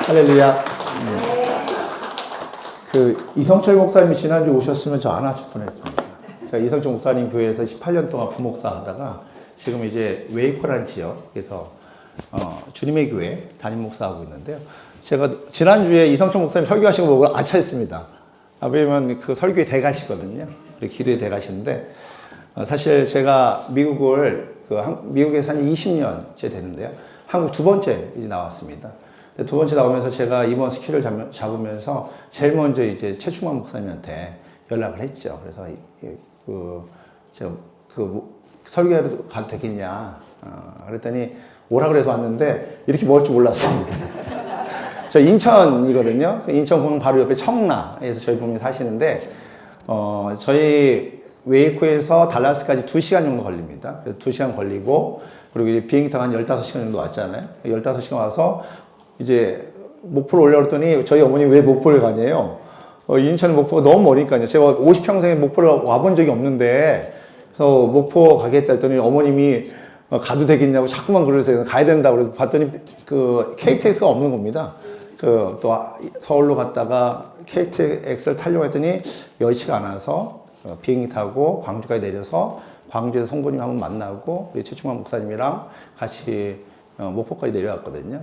할렐루야. 그 이성철 목사님이 지난주 오셨으면 저 안 왔을 뻔했습니다. 제가 이성철 목사님 교회에서 18년 동안 부목사 하다가 지금 이제 웨이코라는 지역에서 주님의 교회 담임 목사하고 있는데요. 제가 지난주에 이성철 목사님 설교하시고 보고 아차했습니다. 왜냐면 그 설교에 대가시거든요. 기도에 대가시는데 사실 제가 미국에서 한 20년째 되는데요. 한국 두 번째 이제 나왔습니다. 두 번째 나오면서 제가 이번 스킬을 잡으면서 제일 먼저 이제 최충만 목사님한테 연락을 했죠. 그래서 제가 설교해도 가도 되겠냐. 그랬더니 오라 그래서 왔는데 이렇게 멀 줄 몰랐습니다. 저 인천이거든요. 인천 공항 바로 옆에 청라에서 저희 부모님이 사시는데 저희 웨이코에서 달라스까지 2시간 정도 걸립니다. 그래서 2시간 걸리고 그리고 이제 비행기 타고 한 15시간 정도 왔잖아요. 15시간 와서 이제 목포를 올라왔더니 저희 어머니 왜 목포를 가냐요? 인천 목포가 너무 머니까요. 제가 50평생에 목포를 와본 적이 없는데 그래서 목포 가겠다 했더니 어머님이 가도 되겠냐고 자꾸만 그러세요. 가야 된다고 그래서 봤더니 그 KTX가 없는 겁니다. 또 서울로 갔다가 KTX를 타려고 했더니 여의치가 않아서 비행기 타고 광주까지 내려서 광주에서 성도님 한번 만나고 우리 최충만 목사님이랑 같이 목포까지 내려왔거든요.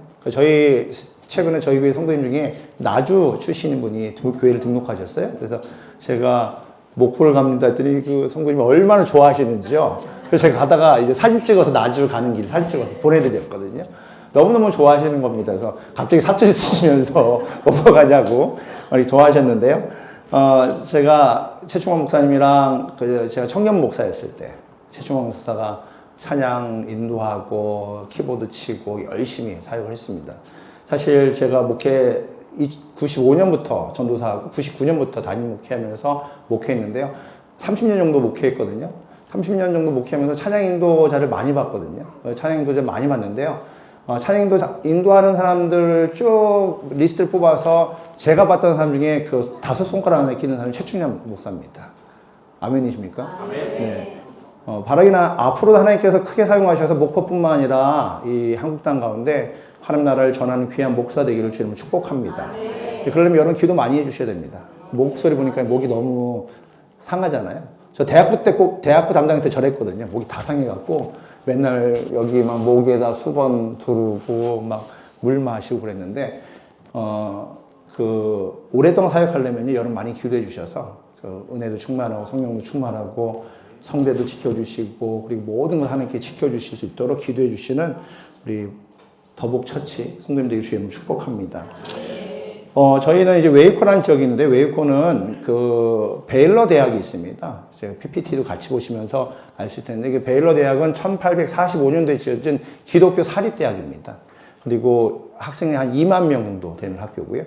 최근에 저희 교회 성도님 중에 나주 출신인 분이 교회를 등록하셨어요. 그래서 제가 목포를 갑니다 했더니 그 성도님이 얼마나 좋아하시는지요. 그래서 제가 가다가 이제 사진 찍어서 나주 가는 길 사진 찍어서 보내드렸거든요. 너무너무 좋아하시는 겁니다. 그래서 갑자기 사투리 쓰시면서 목포 가냐고 좋아하셨는데요. 제가 최충만 목사님이랑 제가 청년 목사였을 때 최충만 목사가 찬양 인도하고 키보드 치고 열심히 사역을 했습니다. 사실 제가 목회 95년부터 전도사하고 99년부터 담임 목회하면서 목회했는데요. 30년 정도 목회했거든요. 30년 정도 목회하면서 찬양 인도자를 많이 봤거든요. 찬양 인도자 많이 봤는데요. 찬양 인도하는 사람들 쭉 리스트를 뽑아서 제가 봤던 사람 중에 그 5손가락 안에 끼는 사람이 최충남 목사입니다. 아멘이십니까? 아멘. 네. 바라기나 앞으로도 하나님께서 크게 사용하셔서 목포뿐만 아니라 이 한국 땅 가운데 하나님 나라를 전하는 귀한 목사 되기를 주님을 축복합니다. 그러려면 여러분 기도 많이 해주셔야 됩니다. 목소리 보니까 목이 너무 상하잖아요. 저 대학부 담당할 때 저랬거든요. 목이 다 상해갖고 맨날 여기 막 목에다 수건 두르고 막 물 마시고 그랬는데 오랫동안 사역하려면요 여러분 많이 기도해 주셔서 은혜도 충만하고 성령도 충만하고 성대도 지켜주시고 그리고 모든 걸 하나님께 지켜주실 수 있도록 기도해 주시는 우리 더복처치 성도님들에게 주님을 축복합니다. 저희는 이제 웨이코라는 지역이 있는데 웨이코는 그 베일러 대학이 있습니다. 제가 PPT도 같이 보시면서 알 수 있을 텐데 그 베일러 대학은 1845년도에 지어진 기독교 사립대학입니다. 그리고 학생이 한 2만 명 정도 되는 학교고요.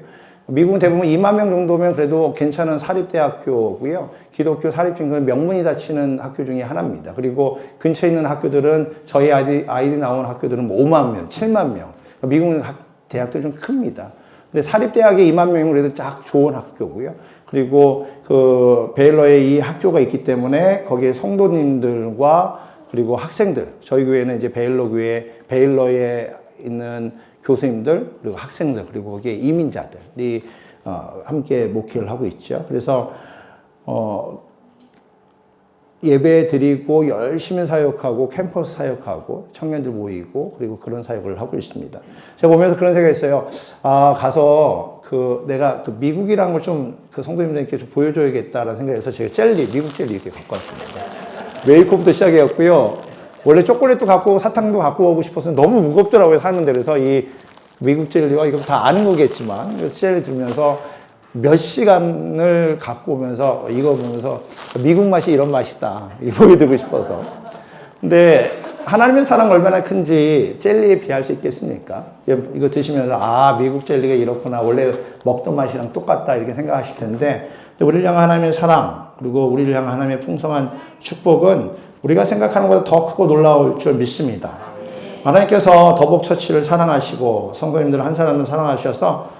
미국은 대부분 2만 명 정도면 그래도 괜찮은 사립대학교고요. 기독교 사립 중에는 명문이 닫히는 학교 중에 하나입니다. 그리고 근처에 있는 학교들은 저희 아이들이 나오는 학교들은 5만 명, 7만 명. 미국은 대학들이 좀 큽니다. 근데 사립대학에 2만 명이면 그래도 딱 좋은 학교고요. 그리고 그 베일러에 이 학교가 있기 때문에 거기에 성도님들과 그리고 학생들, 저희 교회는 이제 베일러에 있는 교수님들, 그리고 학생들, 그리고 거기에 이민자들이 함께 목회를 하고 있죠. 그래서 예배 드리고 열심히 사역하고 캠퍼스 사역하고 청년들 모이고 그리고 그런 사역을 하고 있습니다. 제가 보면서 그런 생각이 있어요. 가서 내가 미국이라는 걸 좀 성도님들께 좀 보여줘야겠다라는 생각에서 제가 미국 젤리 이렇게 갖고 왔습니다. 웨이코부터 시작해갖고요. 원래 초콜릿도 갖고 사탕도 갖고 오고 싶어서 너무 무겁더라고요, 사는데. 그래서 이 미국 젤리와 이거 다 아는 거겠지만, 젤리 들면서 몇 시간을 갖고 오면서 이거 보면서 미국 맛이 이런 맛이다. 이거 보여드리고 싶어서. 근데 하나님의 사랑 얼마나 큰지 젤리에 비할 수 있겠습니까? 이거 드시면서 미국 젤리가 이렇구나. 원래 먹던 맛이랑 똑같다. 이렇게 생각하실 텐데 우리를 향한 하나님의 사랑 그리고 우리를 향한 하나님의 풍성한 축복은 우리가 생각하는 것보다 더 크고 놀라울 줄 믿습니다. 하나님께서 더복처치를 사랑하시고 성도님들 한 사람을 사랑하셔서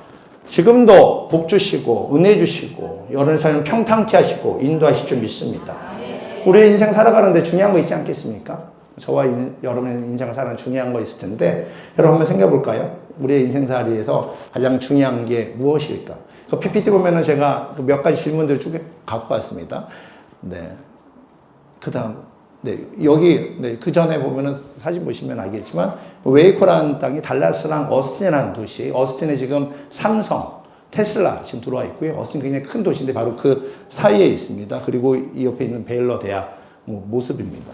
지금도 복 주시고 은혜 주시고 여러분의 삶을 평탄케 하시고 인도하실 줄 믿습니다. 우리의 인생 살아가는데 중요한 거 있지 않겠습니까? 저와 여러분의 인생을 살아가는 중요한 거 있을 텐데 여러분 한번 생각해 볼까요? 우리의 인생살이에서 가장 중요한 게 무엇일까? 그 PPT 보면은 제가 몇 가지 질문들을 쭉 갖고 왔습니다. 네. 그 다음, 네. 여기, 네. 그 전에 보면은 사진 보시면 알겠지만, 웨이코라는 땅이 달라스랑 어스틴이라는 도시, 어스틴에 지금 삼성, 테슬라 지금 들어와 있고요. 어스틴 굉장히 큰 도시인데 바로 그 사이에 있습니다. 그리고 이 옆에 있는 베일러 대학 모습입니다.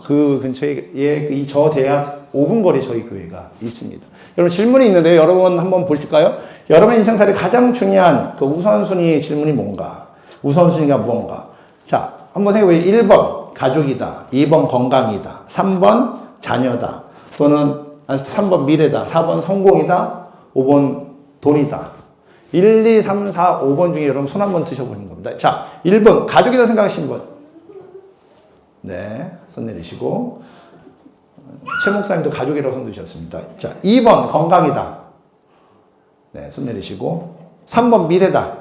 그 근처에 이 저 대학 5분 거리 저희 교회가 있습니다. 여러분 질문이 있는데요. 여러분 한번 보실까요? 여러분 인생살이 가장 중요한 그 우선순위 질문이 뭔가? 우선순위가 뭔가? 자, 한번 생각해보세요. 1번 가족이다. 2번 건강이다. 3번 자녀다. 또는 3번 미래다. 4번 성공이다. 5번 돈이다. 1, 2, 3, 4, 5번 중에 여러분 손 한번 드셔보는 겁니다. 자, 1번 가족이다 생각하시는 분. 네, 손 내리시고. 최 목사님도 가족이라고 손 드셨습니다. 자, 2번 건강이다. 네, 손 내리시고. 3번 미래다.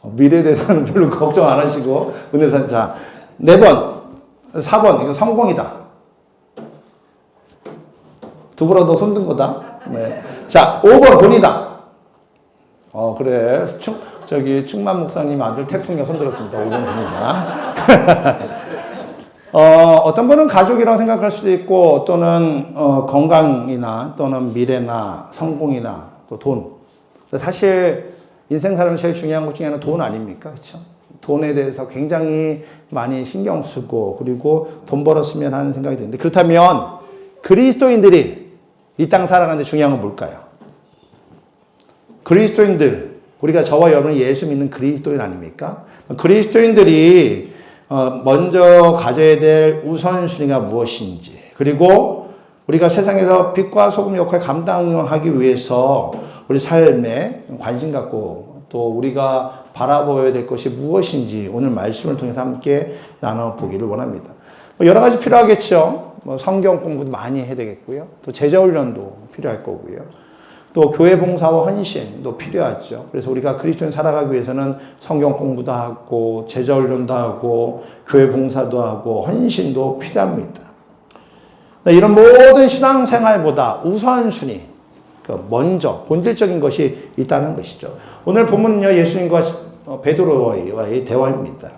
미래에 대해서는 별로 걱정 안 하시고. 자, 4번, 4번 이거 성공이다. 두부라도 손 든 거다. 네. 자, 5번 돈이다. 그래. 충만 목사님 아들 태풍이가 손들었습니다. 5번 돈이다. 어떤 분은 가족이라고 생각할 수도 있고, 또는, 건강이나, 또는 미래나, 성공이나, 또 돈. 사실, 인생 살면 제일 중요한 것 중에 하나는 돈 아닙니까? 그쵸? 돈에 대해서 굉장히 많이 신경 쓰고, 그리고 돈 벌었으면 하는 생각이 드는데, 그렇다면, 그리스도인들이 이 땅 살아가는데 중요한 건 뭘까요? 그리스도인들, 우리가 저와 여러분이 예수 믿는 그리스도인 아닙니까? 그리스도인들이 먼저 가져야 될 우선순위가 무엇인지, 그리고 우리가 세상에서 빛과 소금 역할을 감당하기 위해서 우리 삶에 관심 갖고 또 우리가 바라보아야 될 것이 무엇인지 오늘 말씀을 통해서 함께 나눠보기를 원합니다. 여러 가지 필요하겠죠. 성경 공부도 많이 해야 되겠고요. 또 제자훈련도 필요할 거고요. 또 교회 봉사와 헌신도 필요하죠. 그래서 우리가 그리스도인 살아가기 위해서는 성경 공부도 하고 제자훈련도 하고 교회 봉사도 하고 헌신도 필요합니다. 이런 모든 신앙생활보다 우선순위, 먼저 본질적인 것이 있다는 것이죠. 오늘 본문은요, 예수님과 베드로와의 대화입니다.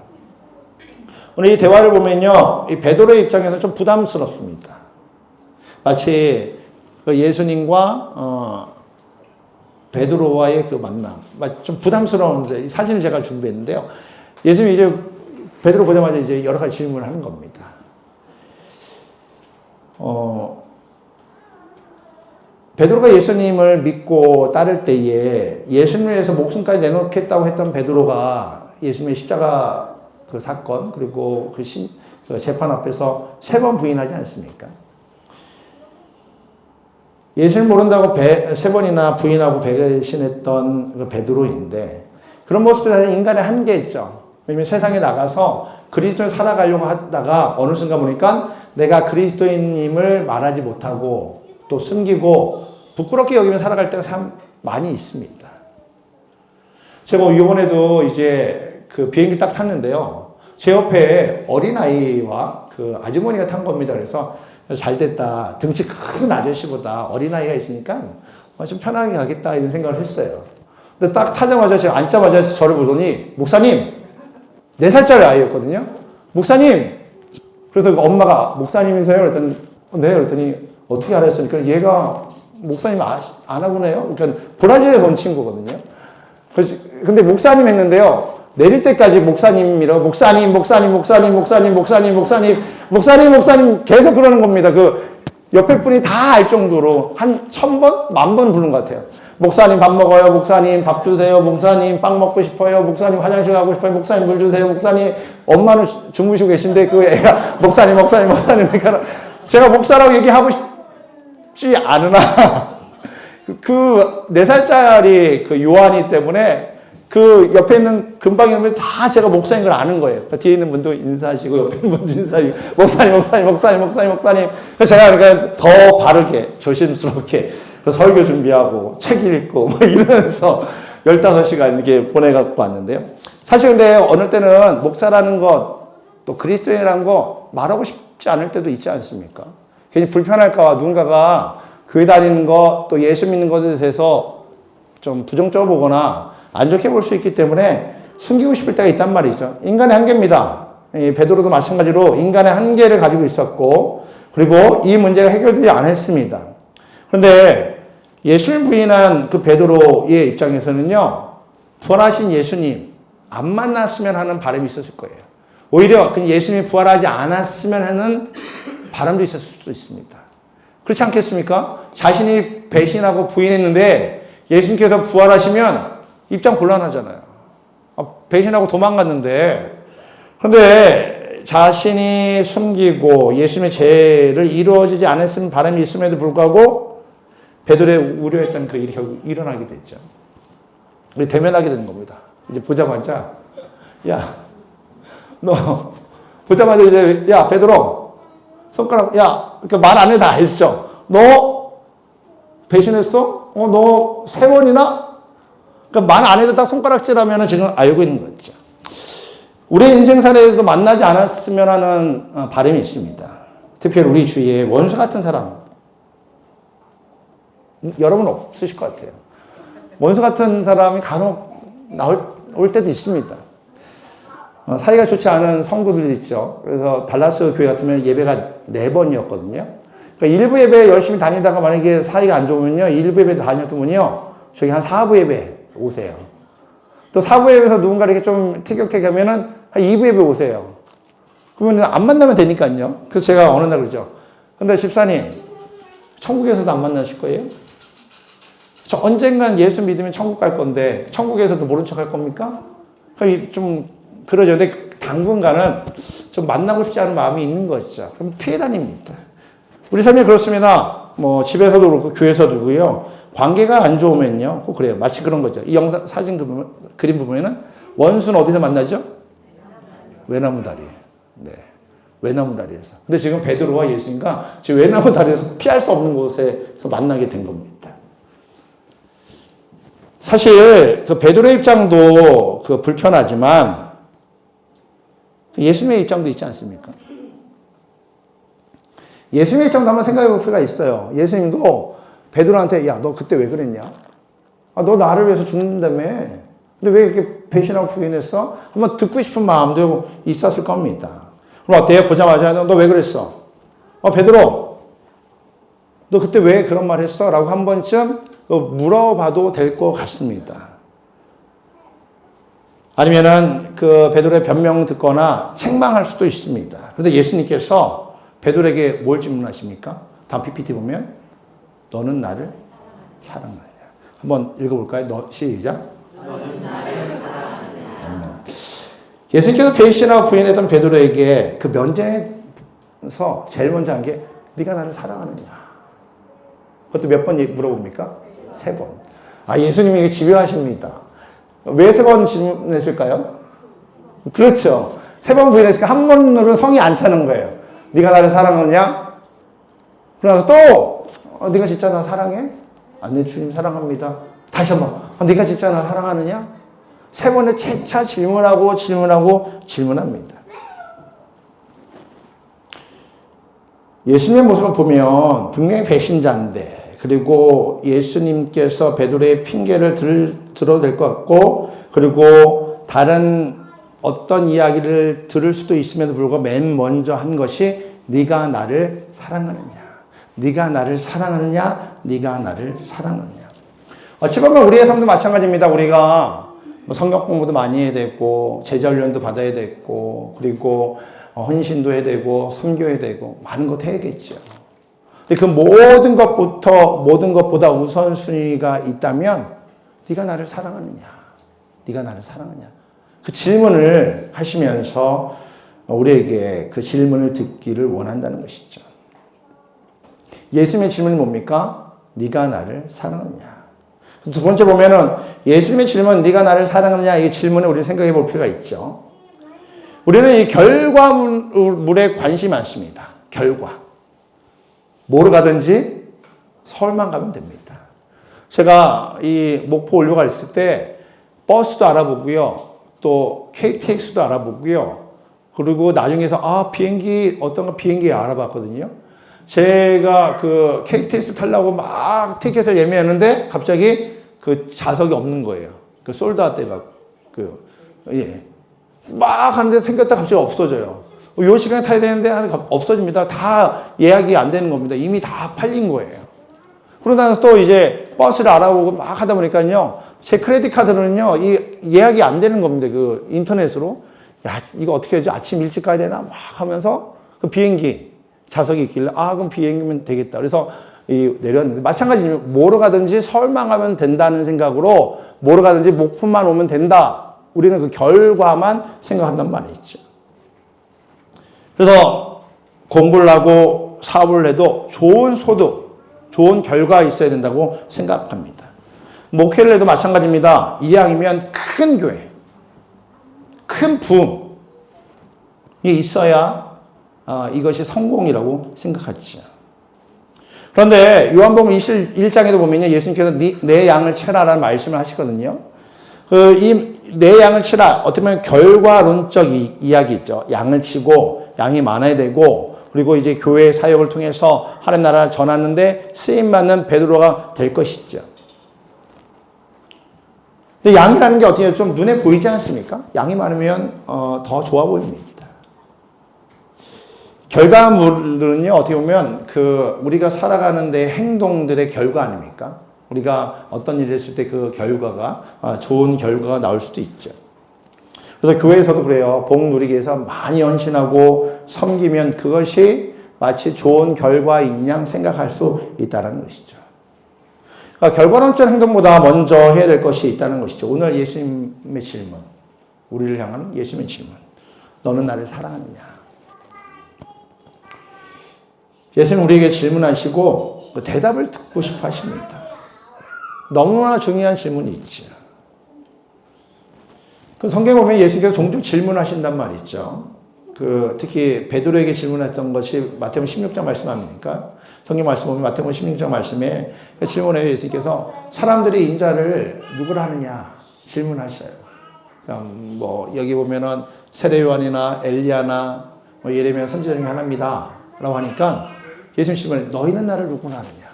오늘 이 대화를 보면요, 이 베드로의 입장에서는 좀 부담스럽습니다. 마치 예수님과 베드로와의 그 만남, 좀 부담스러운 사진을 제가 준비했는데요. 예수님이 이제 베드로 보자마자 이제 여러 가지 질문을 하는 겁니다. 베드로가 예수님을 믿고 따를 때에 예수님을 위해서 목숨까지 내놓겠다고 했던 베드로가 예수님의 십자가 그 사건, 그리고 그 재판 앞에서 3번 부인하지 않습니까? 예수를 모른다고 3번이나 부인하고 배신했던 그 베드로인데, 그런 모습도 인간의 한계있죠. 왜냐면 세상에 나가서 그리스도인 살아가려고 하다가 어느 순간 보니까 내가 그리스도인임을 말하지 못하고 또 숨기고 부끄럽게 여기면 살아갈 때가 참 많이 있습니다. 제가 이번에도 이제 그 비행기 딱 탔는데요. 제 옆에 어린아이와 그 아주머니가 탄 겁니다. 그래서 잘 됐다. 등치 큰 아저씨보다 어린아이가 있으니까 좀 편하게 가겠다 이런 생각을 했어요. 근데 딱 타자마자 제가 앉자마자 저를 보더니 목사님 4살짜리 아이였거든요. 목사님! 그래서 엄마가 목사님이세요? 그랬더니 네. 그랬더니 어떻게 알았으니까 얘가 목사님 안 하고네요. 그러니까 브라질에서 온 친구거든요. 근데 목사님 했는데요. 내릴 때까지 목사님이라고 목사님 계속 그러는 겁니다. 그 옆에 분이 다 알 정도로 한 1000번? 10,000번 부른 것 같아요. 목사님 밥 먹어요. 목사님 밥 주세요. 목사님 빵 먹고 싶어요. 목사님 화장실 가고 싶어요. 목사님 물 주세요. 목사님 엄마는 주무시고 계신데 그 애가 목사님 그러니까 제가 목사라고 얘기하고 싶지 않으나 그 4살짜리 그 요한이 때문에 그 옆에 있는 근방에 있는 분 다 제가 목사인 걸 아는 거예요. 뒤에 있는 분도 인사하시고 옆에 있는 분도 인사하시고 목사님. 그래서 제가 그러니까 더 바르게 조심스럽게 그 설교 준비하고 책 읽고 뭐 이러면서 15시간 이렇게 보내갖고 왔는데요. 사실 근데 어느 때는 목사라는 것 또 그리스도인이라는 거 말하고 싶지 않을 때도 있지 않습니까? 괜히 불편할까 봐 누군가가 교회 다니는 것, 또 예수 믿는 것에 대해서 좀 부정적으로 보거나 안 좋게 볼 수 있기 때문에 숨기고 싶을 때가 있단 말이죠. 인간의 한계입니다. 베드로도 마찬가지로 인간의 한계를 가지고 있었고, 그리고 이 문제가 해결되지 않았습니다. 그런데 예수를 부인한 그 베드로의 입장에서는요, 부활하신 예수님 안 만났으면 하는 바람이 있었을 거예요. 오히려 그 예수님이 부활하지 않았으면 하는 바람도 있었을 수도 있습니다. 그렇지 않겠습니까? 자신이 배신하고 부인했는데 예수님께서 부활하시면 입장 곤란하잖아요. 배신하고 도망갔는데, 그런데 자신이 숨기고 예수님의 죄를 이루어지지 않았으면 바람이 있음에도 불구하고 베드로의 우려했던 그 일이 결국 일어나게 됐죠. 우리 대면하게 되는 겁니다. 이제 보자마자, 야, 너 보자마자 이제, 야, 베드로, 손가락, 야, 그 말 안 해도 다 알죠. 너 배신했어? 너 3번이나? 그러니까 말 안 해도 딱 손가락질하면 지금 알고 있는 거죠. 우리 인생사례에도 만나지 않았으면 하는 바람이 있습니다. 특별히 우리 주위에 원수 같은 사람. 여러분 없으실 것 같아요. 원수 같은 사람이 간혹 올 때도 있습니다. 사이가 좋지 않은 성도들도 있죠. 그래서 달라스 교회 같으면 예배가 4번이었거든요. 그러니까 일부 예배 열심히 다니다가 만약에 사이가 안 좋으면요, 일부 예배 다녔더면요, 저기 한 4부 예배 오세요. 또 4부 예배에서 누군가 이렇게 좀 티격태격하면은 한 2부 예배 오세요. 그러면 안 만나면 되니까요. 그래서 제가 어느 날 그러죠. 근데 집사님, 천국에서도 안 만나실 거예요? 저 언젠간 예수 믿으면 천국 갈 건데 천국에서도 모른 척 할 겁니까? 좀 그러죠. 근데 당분간은 좀 만나고 싶지 않은 마음이 있는 것이죠. 그럼 피해 다닙니다. 우리 삶이 그렇습니다. 뭐 집에서도 그렇고 교회에서도 그렇고요. 관계가 안 좋으면요, 꼭 그래요. 마치 그런 거죠. 이 영상 사진 그림 보면은 원수는 어디서 만나죠? 외나무 다리. 네, 외나무 다리에서. 근데 지금 베드로와 예수님과 지금 외나무 다리에서 피할 수 없는 곳에서 만나게 된 겁니다. 사실 그 베드로의 입장도 그 불편하지만 예수님의 입장도 있지 않습니까? 예수님의 입장도 한번 생각해 볼 필요가 있어요. 예수님도 베드로한테, 야, 너 그때 왜 그랬냐? 너 나를 위해서 죽는다며. 근데 왜 이렇게 배신하고 부인했어? 한번 듣고 싶은 마음도 있었을 겁니다. 그럼 어때요? 보자마자 너 왜 그랬어? 베드로, 너 그때 왜 그런 말 했어? 라고 한 번쯤 물어봐도 될 것 같습니다. 아니면은 그 베드로의 변명 듣거나 책망할 수도 있습니다. 그런데 예수님께서 베드로에게 뭘 질문하십니까? 다음 PPT 보면 너는 나를 사랑하냐. 한번 읽어볼까요? 시작. 너는 나를 사랑하냐. 예수님께서 배신하고 부인했던 베드로에게 그 면전에서 제일 먼저 한 게 네가 나를 사랑하느냐. 그것도 몇 번 물어봅니까? 3번. 예수님이 집요하십니다. 왜 3번 질문했을까요? 그렇죠. 3번 부인했으니까 한 번으로는 성이 안 차는 거예요. 네가 나를 사랑하느냐? 그러면서 또 네가 진짜 나 사랑해? 네, 주님 사랑합니다. 다시 한번 네가 진짜 나 사랑하느냐? 3번에 채차 질문합니다. 예수님의 모습을 보면 분명히 배신자인데, 그리고 예수님께서 베드로의 핑계를 들어도 될 것 같고, 그리고 다른 어떤 이야기를 들을 수도 있음에도 불구하고 맨 먼저 한 것이 네가 나를 사랑하느냐, 네가 나를 사랑하느냐, 네가 나를 사랑하느냐. 어찌 보면 우리의 삶도 마찬가지입니다. 우리가 성경 공부도 많이 해야 되고, 제자 훈련도 받아야 되고, 그리고 헌신도 해야 되고, 섬겨야 되고, 많은 것 해야겠죠. 근데 그 모든 것보다 우선순위가 있다면, 네가 나를 사랑하느냐, 네가 나를 사랑하느냐. 그 질문을 하시면서 우리에게 그 질문을 듣기를 원한다는 것이죠. 예수님의 질문이 뭡니까? 네가 나를 사랑하느냐. 두 번째 보면은 예수님의 질문, 네가 나를 사랑하느냐, 이 질문에 우리 생각해 볼 필요가 있죠. 우리는 이 결과물에 관심이 많습니다. 결과. 뭐로 가든지 서울만 가면 됩니다. 제가 이 목포 올려가 있을 때 버스도 알아보고요. 또 KTX도 알아보고요. 그리고 나중에서 비행기, 어떤 거 비행기 알아봤거든요. 제가 그 KTX 타려고 막 티켓을 예매했는데 갑자기 그 좌석이 없는 거예요. 그 솔드아웃 때가 막 하는데 생겼다 갑자기 없어져요. 요 시간에 타야 되는데 없어집니다. 다 예약이 안 되는 겁니다. 이미 다 팔린 거예요. 그러다 나서 또 이제 버스를 알아보고 막 하다 보니까요. 제 크레딧 카드는요. 이 예약이 안 되는 겁니다. 그 인터넷으로. 야, 이거 어떻게 하지? 아침 일찍 가야 되나? 막 하면서 그 비행기 좌석이 있길래 그럼 비행기면 되겠다. 그래서 내렸는데 마찬가지로 뭐로 가든지 서울만 가면 된다는 생각으로 뭐로 가든지 목포만 오면 된다. 우리는 그 결과만 생각한단 말이죠. 그래서 공부를 하고 사업을 해도 좋은 소득, 좋은 결과가 있어야 된다고 생각합니다. 목회를 해도 마찬가지입니다. 이왕이면 큰 교회, 큰 부흥이 있어야 이것이 성공이라고 생각하죠. 그런데 요한복음 21장에도 보면요. 예수님께서 내 양을 치라라는 말씀을 하시거든요. 이 내 양을 치라. 어떻게 보면 결과론적 이야기 있죠. 양을 치고 양이 많아야 되고 그리고 이제 교회 사역을 통해서 하나님 나라를 전하는데 쓰임받는 베드로가 될 것이죠. 근데 양이라는 게 어떻게 좀 눈에 보이지 않습니까? 양이 많으면 더 좋아 보입니다. 결과물은요, 어떻게 보면 우리가 살아가는 데 행동들의 결과 아닙니까? 우리가 어떤 일을 했을 때 그 결과가 좋은 결과가 나올 수도 있죠. 그래서 교회에서도 그래요. 복 누리기 위해서 많이 헌신하고 섬기면 그것이 마치 좋은 결과인 양 생각할 수 있다는 것이죠. 그러니까 결과론적 행동보다 먼저 해야 될 것이 있다는 것이죠. 오늘 예수님의 질문, 우리를 향한 예수님의 질문. 너는 나를 사랑하느냐? 예수님 우리에게 질문하시고 그 대답을 듣고 싶어 하십니다. 너무나 중요한 질문이 있죠. 그 성경에 보면 예수님께서 종종 질문하신단 말이죠. 특히 베드로에게 질문했던 것이 마태복음 16장 말씀 아닙니까? 성경 말씀 보면 마태복음 16장 말씀에 질문해요. 예수님께서 사람들이 인자를 누구라 하느냐 질문하셔요. 여기 보면은 세례 요한이나 엘리야나 예레미야 선지자 중에 하나입니다. 라고 하니까 예수님 질문해 너희는 나를 누구라 하느냐?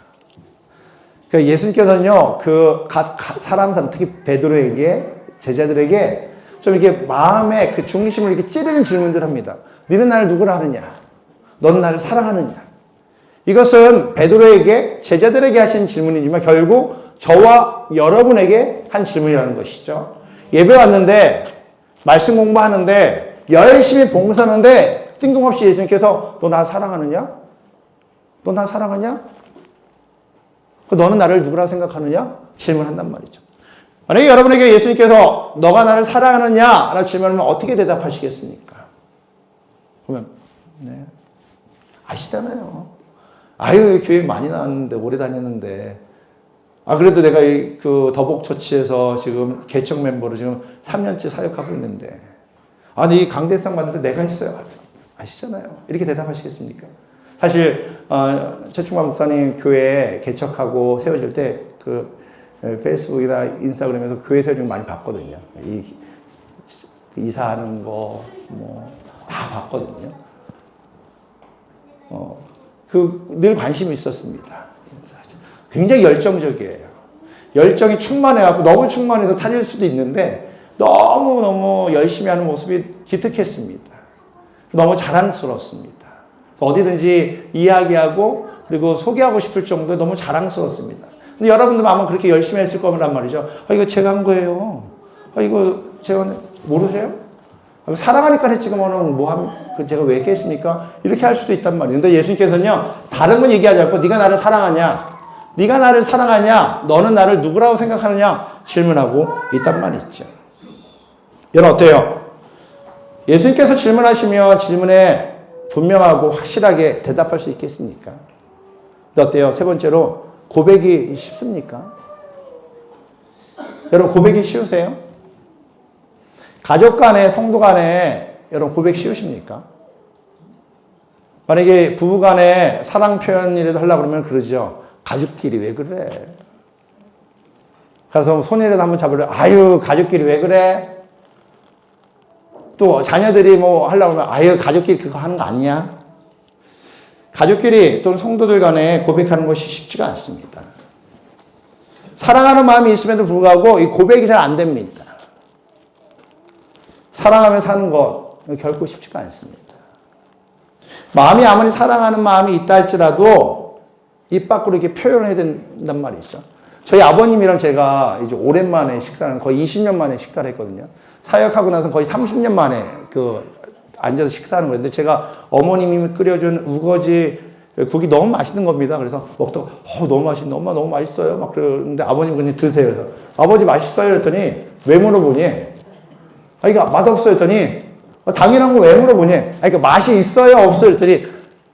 그러니까 예수님께서는요, 사람, 특히 베드로에게, 제자들에게 좀 이렇게 마음의 그 중심을 이렇게 찌르는 질문들을 합니다. 너는 나를 누구라 하느냐? 너는 나를 사랑하느냐? 이것은 베드로에게, 제자들에게 하신 질문이지만 결국 저와 여러분에게 한 질문이라는 것이죠. 예배 왔는데, 말씀 공부하는데, 열심히 봉사하는데, 뜬금없이 예수님께서 너 나 사랑하느냐? 너 나 사랑하냐? 너는 나를 누구라 생각하느냐? 질문한단 말이죠. 만약에 여러분에게 예수님께서 너가 나를 사랑하느냐? 라고 질문하면 어떻게 대답하시겠습니까? 그러면 네. 아시잖아요. 교회 많이 나왔는데 오래 다녔는데 그래도 내가 그 더복처치에서 지금 개척 멤버로 지금 3년째 사역하고 있는데 이 강대상 받는데 내가 했어요. 아시잖아요. 이렇게 대답하시겠습니까? 사실 최충만 목사님 교회 개척하고 세워질 때 페이스북이나 인스타그램에서 교회 세워지는 거 많이 봤거든요. 이사하는 거 다 봤거든요. 늘 관심이 있었습니다. 굉장히 열정적이에요. 열정이 충만해갖고 너무 충만해서 탈릴 수도 있는데 너무너무 열심히 하는 모습이 기특했습니다. 너무 자랑스럽습니다. 어디든지 이야기하고 그리고 소개하고 싶을 정도에 너무 자랑스럽습니다. 근데 여러분도 아마 그렇게 열심히 했을 거란 말이죠. 이거 제가 한 거예요. 이거 제가 모르세요? 사랑하니까 했지 그러면 제가 왜 이렇게 했습니까? 이렇게 할 수도 있단 말이에요. 근데 예수님께서는요. 다른 건 얘기하지 않고 네가 나를 사랑하냐? 네가 나를 사랑하냐? 너는 나를 누구라고 생각하느냐? 질문하고 있단 말이죠. 여러분 어때요? 예수님께서 질문하시면 질문에 분명하고 확실하게 대답할 수 있겠습니까? 근데 어때요? 세 번째로 고백이 쉽습니까? 여러분 고백이 쉬우세요? 가족 간에 성도 간에 여러분 고백 쉬우십니까? 만약에 부부 간에 사랑 표현이라도 하려고 그러면 그러죠. 가족끼리 왜 그래? 가서 손이라도 한번 잡으려 가족끼리 왜 그래? 또 자녀들이 하려고 하면 가족끼리 그거 하는 거 아니야? 가족끼리 또는 성도들 간에 고백하는 것이 쉽지가 않습니다. 사랑하는 마음이 있음에도 불구하고 이 고백이 잘 안 됩니다. 사랑하며 사는 것 결코 쉽지가 않습니다. 마음이 아무리 사랑하는 마음이 있다 할지라도 입 밖으로 이렇게 표현을 해야 된단 말이죠. 저희 아버님이랑 제가 이제 오랜만에 식사를, 거의 20년 만에 식사를 했거든요. 사역하고 나서 거의 30년 만에 앉아서 식사하는 거예요. 근데 제가 어머님이 끓여준 우거지 국이 너무 맛있는 겁니다. 그래서 먹다가, 너무 맛있네. 엄마 너무 맛있어요. 막 그러는데 아버님 그냥 드세요. 그래서 아버지 맛있어요. 그랬더니 왜 물어보니? 이거 맛없어요. 그랬더니 당연한 거 왜 물어보니? 그러니까 맛이 있어요? 없어요? 그랬더니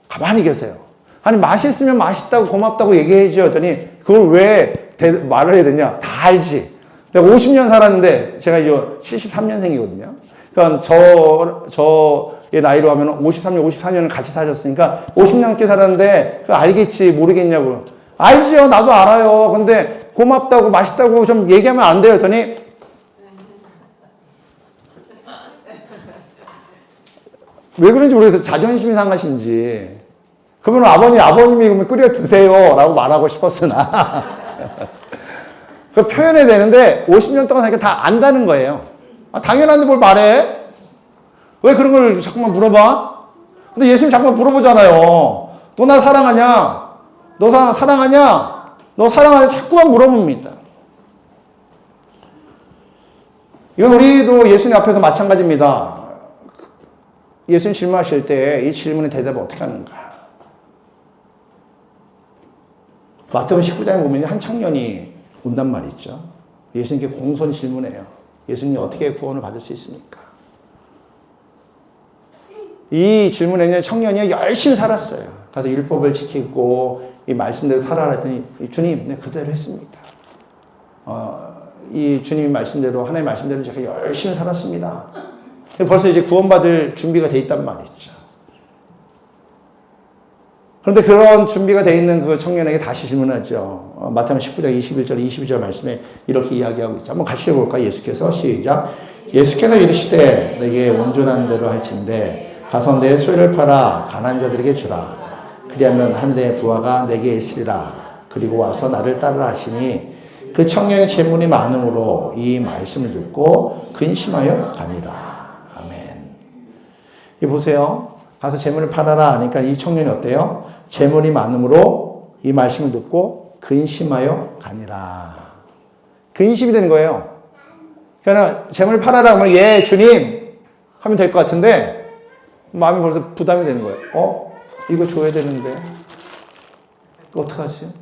가만히 계세요. 아니, 맛이 있으면 맛있다고 고맙다고 얘기해야죠. 그랬더니 그걸 왜 말을 해야 되냐? 다 알지. 내가 50년 살았는데 제가 이제 73년생이거든요. 그러니까 저의 나이로 하면 53년, 54년을 같이 사셨으니까 50년께 살았는데 그거 알겠지, 모르겠냐고요. 알지요. 나도 알아요. 근데 고맙다고 맛있다고 좀 얘기하면 안 돼요. 그랬더니 왜 그런지 모르겠어요. 자존심이 상하신지. 그러면 아버님이 그러면 끓여 드세요. 라고 말하고 싶었으나. 그 표현해야 되는데 50년 동안 하니까 다 안다는 거예요. 당연한데 뭘 말해? 왜 그런 걸 자꾸만 물어봐? 근데 예수님 자꾸만 물어보잖아요. 너 나 사랑하냐? 너 사랑하냐? 너 사랑하냐? 자꾸만 물어봅니다. 이건 우리도 예수님 앞에서 마찬가지입니다. 예수님 질문하실 때 이 질문의 대답을 어떻게 하는가? 마태복음 19장에 보면 한 청년이 온단 말이죠. 예수님께 공손히 질문해요. 예수님 어떻게 구원을 받을 수 있습니까? 이 질문에는 청년이 열심히 살았어요. 가서 율법을 지키고 이 말씀대로 살아라 했더니 주님, 네, 그대로 했습니다. 이 주님의 말씀대로, 하나님의 말씀대로 제가 열심히 살았습니다. 벌써 이제 구원받을 준비가 돼 있단 말이죠. 그런데 그런 준비가 돼 있는 그 청년에게 다시 질문하죠. 마태복음 19장 21절, 22절 말씀에 이렇게 이야기하고 있죠. 한번 같이 해볼까요? 예수께서 시작. 예수께서 이르시되 내게 온전한 대로 할진대 가서 내 소유를 팔아 가난한 자들에게 주라. 그리하면 하늘의 부활가 내게 있으리라. 그리고 와서 나를 따르라 하시니 그 청년의 재물이 많음으로 이 말씀을 듣고 근심하여 가니라. 이 보세요. 가서 재물을 팔아라 하니까 이 청년이 어때요? 재물이 많음으로 이 말씀을 듣고 근심하여 가니라. 근심이 되는 거예요. 그러니까 재물을 팔아라 하면 예 주님 하면 될 것 같은데 마음이 벌써 부담이 되는 거예요. 이거 줘야 되는데 이거 어떡하지?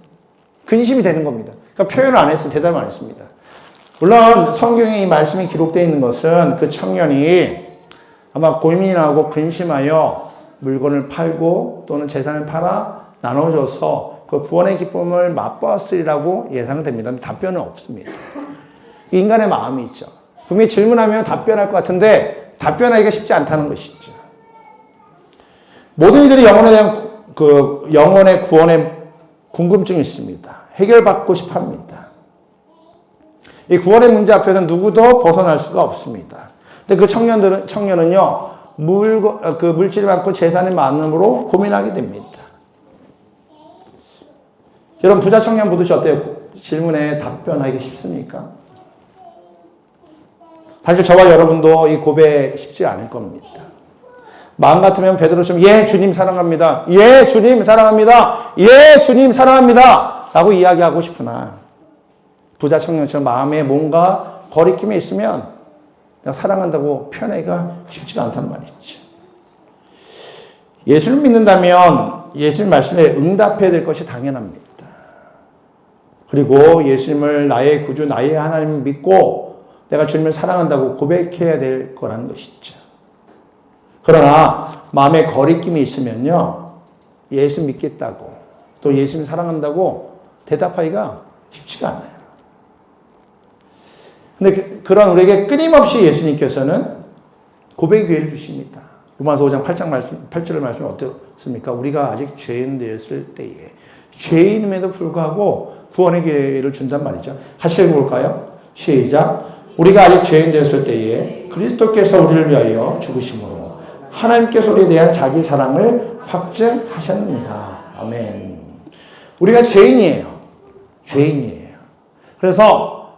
근심이 되는 겁니다. 그러니까 표현을 안 했습니다. 대답을 안 했습니다. 물론 성경에 이 말씀이 기록되어 있는 것은 그 청년이 아마 고민하고 근심하여 물건을 팔고 또는 재산을 팔아 나눠줘서 그 구원의 기쁨을 맛보았으리라고 예상됩니다. 답변은 없습니다. 인간의 마음이 있죠. 분명히 질문하면 답변할 것 같은데 답변하기가 쉽지 않다는 것이죠. 모든 이들이 영혼에 대한 영혼의 구원에 궁금증이 있습니다. 해결받고 싶어 합니다. 이 구원의 문제 앞에서 누구도 벗어날 수가 없습니다. 근데 그 청년은요, 물질이 많고 재산이 많음으로 고민하게 됩니다. 여러분, 부자 청년 보듯이 어때요? 질문에 답변하기 쉽습니까? 사실 저와 여러분도 이 고백 쉽지 않을 겁니다. 마음 같으면 베드로처럼 예, 주님 사랑합니다. 예, 주님 사랑합니다. 예, 주님 사랑합니다. 라고 이야기하고 싶으나 부자 청년처럼 마음에 뭔가 거리낌이 있으면 내가 사랑한다고 표현하기가 쉽지가 않다는 말이죠. 예수를 믿는다면 예수님 말씀에 응답해야 될 것이 당연합니다. 그리고 예수님을 나의 구주, 나의 하나님을 믿고 내가 주님을 사랑한다고 고백해야 될 거라는 것이죠. 그러나 마음에 거리낌이 있으면요, 예수 믿겠다고 또 예수님 사랑한다고 대답하기가 쉽지가 않아요. 근데 그런 우리에게 끊임없이 예수님께서는 고백의 기회를 주십니다. 로마서 5장 8절의 말씀이 어떻습니까? 우리가 아직 죄인 되었을 때에 죄인임에도 불구하고 구원의 기회를 준단 말이죠. 같이 읽어볼까요? 시작. 우리가 아직 죄인 되었을 때에 그리스도께서 우리를 위하여 죽으심으로 하나님께서 우리에 대한 자기 사랑을 확증하셨느니라. 아멘. 우리가 죄인이에요. 죄인이에요. 그래서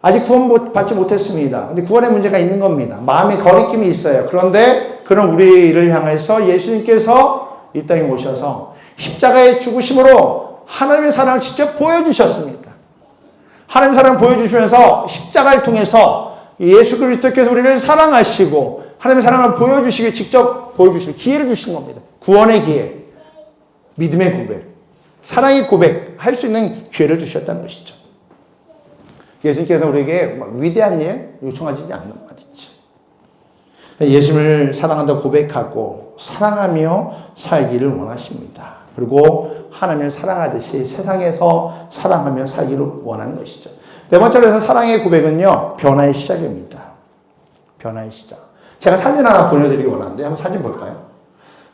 아직 구원받지 못했습니다. 근데 구원의 문제가 있는 겁니다. 마음에 거리낌이 있어요. 그런데 그런 우리를 향해서 예수님께서 이 땅에 오셔서 십자가의 죽으심으로 하나님의 사랑을 직접 보여주셨습니다. 하나님의 사랑을 보여주시면서 십자가를 통해서 예수 그리스도께서 우리를 사랑하시고 하나님의 사랑을 보여주시기 직접 보여주실 기회를 주신 겁니다. 구원의 기회, 믿음의 고백, 사랑의 고백 할 수 있는 기회를 주셨다는 것이죠. 예수님께서 우리에게 위대한 일 요청하지 않는 말이죠. 예수님을 사랑한다고 고백하고 사랑하며 살기를 원하십니다. 그리고 하나님을 사랑하듯이 세상에서 사랑하며 살기를 원하는 것이죠. 네 번째로 해서 사랑의 고백은요, 변화의 시작입니다. 변화의 시작. 제가 사진 하나 보내드리기 원하는데 한번 사진 볼까요?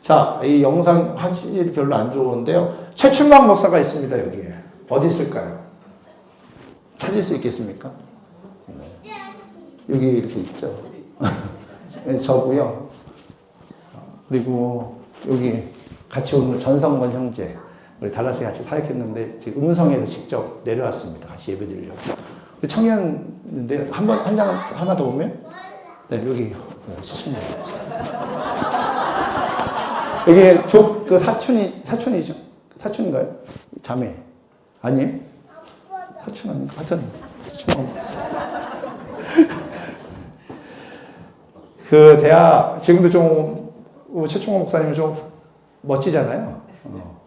자, 이 영상 화질이 별로 안 좋은데요. 최춘광 목사가 있습니다, 여기에. 어디 있을까요? 찾을 수 있겠습니까? 여기 이렇게 있죠. 저고요. 그리고 여기 같이 오늘 전성건 형제, 우리 달라스에 같이 사역했는데 지금 음성에서 직접 내려왔습니다. 같이 예배드리려고. 우리 청년인데 한 장 하나 더 보면, 네 여기 여기 그 사촌이죠? 사촌인가요? 자매 아니에요? 사촌 아닌가? 하여튼 그 대학 지금도 좀 최충호 목사님은 좀 멋지잖아요.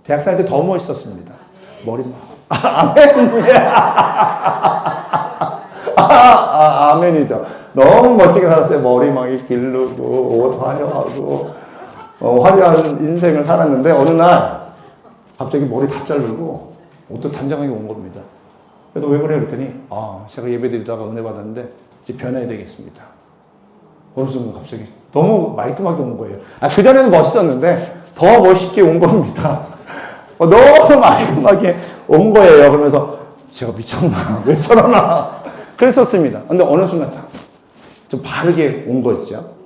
대학 다닐 때 더 멋있었습니다. 머리 아멘. 아멘이죠. 너무 멋지게 살았어요. 머리 막 기르고 옷 화려하고 화려한 인생을 살았는데 어느 날 갑자기 머리 다 자르고 옷도 단정하게 온 겁니다. 그래도 왜 그래 그랬더니 제가 예배드리다가 은혜 받았는데 이제 변해야 되겠습니다. 어느 순간 갑자기 너무 말끔하게 온 거예요. 그전에는 멋있었는데 더 멋있게 온 겁니다. 너무 말끔하게 온 거예요. 그러면서 제가 미쳤나? 왜 저러나? 그랬었습니다. 근데 어느 순간 좀 바르게 온 거죠.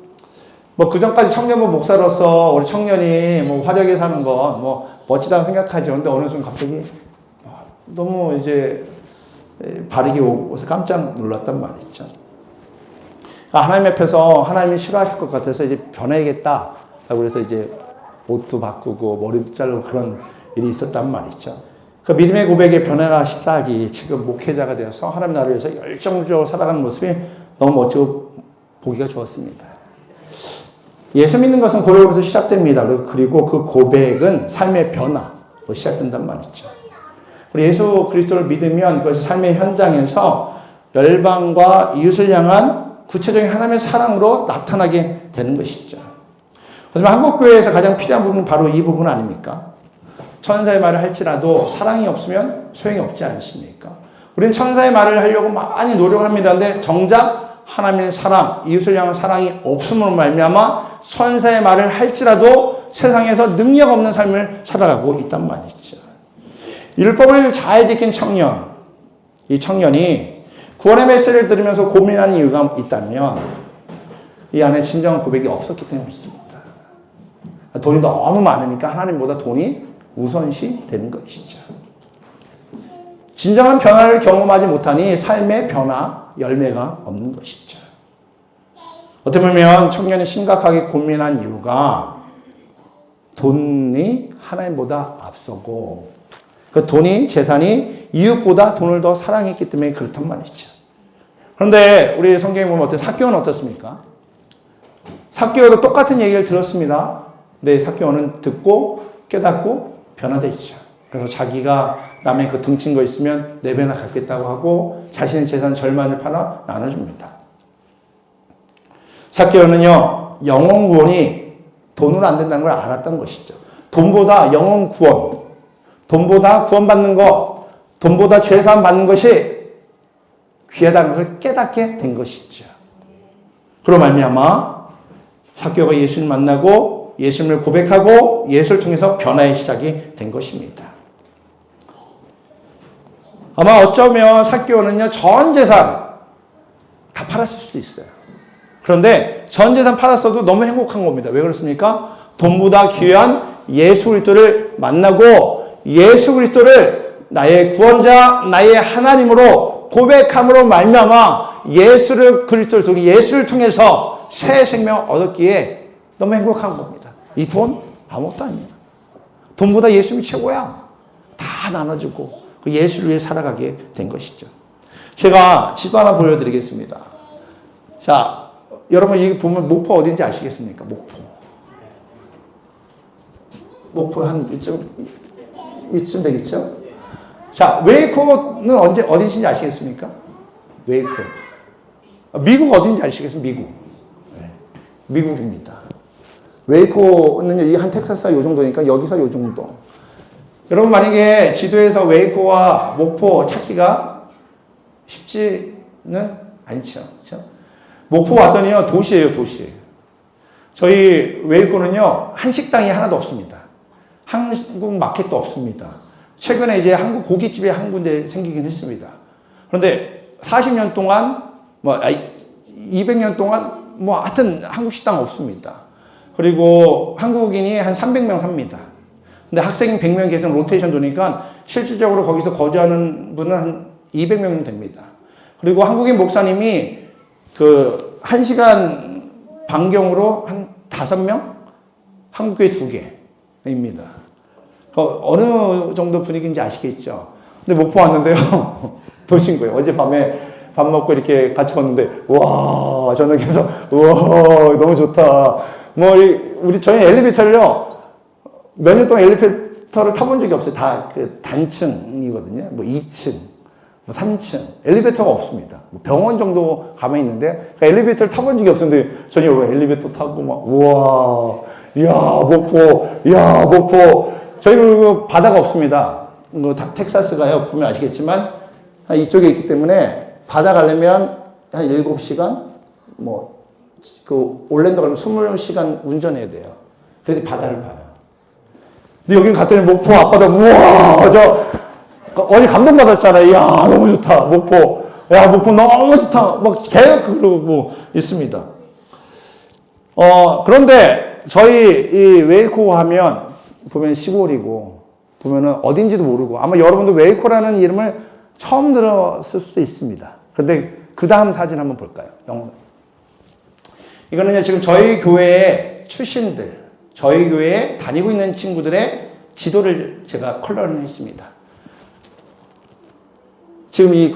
그 전까지 청년부 목사로서 우리 청년이 화려하게 사는 건 멋지다고 생각하죠. 근데 어느 순간 갑자기 너무 이제 바르게 오고서 깜짝 놀랐단 말이죠. 하나님 앞에서 하나님이 싫어하실 것 같아서 이제 변해야겠다. 그래서 이제 옷도 바꾸고 머리도 자르고 그런 일이 있었단 말이죠. 그 믿음의 고백의 변화가 시작이 지금 목회자가 되어서 하나님 나라를 위해서 열정적으로 살아가는 모습이 너무 멋지고 보기가 좋았습니다. 예수 믿는 것은 고백으로서 시작됩니다. 그리고 그 고백은 삶의 변화로 시작된단 말이죠. 우리 예수 그리스도를 믿으면 그것이 삶의 현장에서 열방과 이웃을 향한 구체적인 하나님의 사랑으로 나타나게 되는 것이죠. 하지만 한국교회에서 가장 필요한 부분은 바로 이 부분 아닙니까? 천사의 말을 할지라도 사랑이 없으면 소용이 없지 않습니까? 우리는 천사의 말을 하려고 많이 노력합니다. 근데 정작 하나님의 사랑, 이웃을 향한 사랑이 없음으로 말미암아 천사의 말을 할지라도 세상에서 능력 없는 삶을 살아가고 있단 말이죠. 율법을 잘 지킨 청년, 이 청년이 구원의 메시지를 들으면서 고민하는 이유가 있다면 이 안에 진정한 고백이 없었기 때문에 그렇습니다. 돈이 너무 많으니까 하나님보다 돈이 우선시 되는 것이죠. 진정한 변화를 경험하지 못하니 삶의 변화, 열매가 없는 것이죠. 어떻게 보면 청년이 심각하게 고민한 이유가 돈이 하나님보다 앞서고 그 돈이 재산이 이웃보다 돈을 더 사랑했기 때문에 그렇단 말이죠. 그런데 우리 성경에 보면 삭개오는 어떻습니까? 삭개오도 똑같은 얘기를 들었습니다. 근데 삭개오는 듣고 깨닫고 변화되죠. 그래서 자기가 남의 그 등친 거 있으면 4배나 갚겠다고 하고 자신의 재산 절반을 팔아 나눠줍니다. 삭개오는요, 영혼 구원이 돈으로 안 된다는 걸 알았던 것이죠. 돈보다 영혼 구원, 돈보다 구원받는 것, 돈보다 죄사함 받는 것이 귀하다는 것을 깨닫게 된 것이죠. 그로 말미암아 삭개오가 예수를 만나고 예수님을 고백하고 예수를 통해서 변화의 시작이 된 것입니다. 아마 어쩌면 삭개오는요, 전 재산 다 팔았을 수도 있어요. 그런데 전 재산 팔았어도 너무 행복한 겁니다. 왜 그렇습니까? 돈보다 귀한 예수 그리스도를 만나고 예수 그리스도를 나의 구원자, 나의 하나님으로 고백함으로 말미암아 예수를 통해서 새 생명을 얻었기에 너무 행복한 겁니다. 이 돈 아무것도 아니에요. 돈보다 예수님이 최고야. 다 나눠주고 그 예수를 위해 살아가게 된 것이죠. 제가 지도 하나 보여드리겠습니다. 자, 여러분 여기 보면 목포 어딘지 아시겠습니까? 목포 한 이쯤 되겠죠? 자, 웨이코는 어디신지 아시겠습니까? 웨이코. 미국 어딘지 아시겠습니까? 미국. 네. 미국입니다. 웨이코는 이 한 텍사스가 요 정도니까 여기서 요 정도. 여러분 만약에 지도에서 웨이코와 목포 찾기가 쉽지는 않죠. 그렇죠? 목포 왔더니요, 도시예요, 도시. 저희 웨이코는요, 한식당이 하나도 없습니다. 한국 마켓도 없습니다. 최근에 이제 한국 고깃집이 한 군데 생기긴 했습니다. 그런데 40년 동안, 200년 동안, 하여튼 한국 식당 없습니다. 그리고 한국인이 한 300명 삽니다. 근데 학생 100명 계속 로테이션 도니까 실질적으로 거기서 거주하는 분은 한 200명 됩니다. 그리고 한국인 목사님이 그 1시간 반경으로 한 5명? 한국교회 2개입니다. 어느 정도 분위기인지 아시겠죠? 근데 목포 왔는데요. 도신 거예요. 어젯밤에 밥 먹고 이렇게 같이 걷는데, 와, 저녁에서, 와, 너무 좋다. 저희 엘리베이터를요, 몇 년 동안 엘리베이터를 타본 적이 없어요. 다 그 단층이거든요. 2층, 3층. 엘리베이터가 없습니다. 병원 정도 가면 있는데, 엘리베이터를 타본 적이 없었는데, 저녁에 엘리베이터 타고 우와, 목포. 저희 그 바다가 없습니다. 텍사스가요, 보면 아시겠지만, 이쪽에 있기 때문에, 바다 가려면 한 7시간, 올랜도 가려면 20시간 운전해야 돼요. 그래서 바다를 봐요. 근데 여긴 갔더니 목포 앞바다, 우와, 어제 감동받았잖아요. 이야, 너무 좋다. 목포. 야, 목포 너무 좋다. 계속 그러고 있습니다. 그런데 저희 이 웨이코 하면 보면 시골이고, 보면은 어딘지도 모르고, 아마 여러분도 웨이코라는 이름을 처음 들었을 수도 있습니다. 그런데 그 다음 사진 한번 볼까요? 이거는요, 지금 저희 교회의 출신들, 저희 교회에 다니고 있는 친구들의 지도를 제가 컬러를 했습니다. 지금 이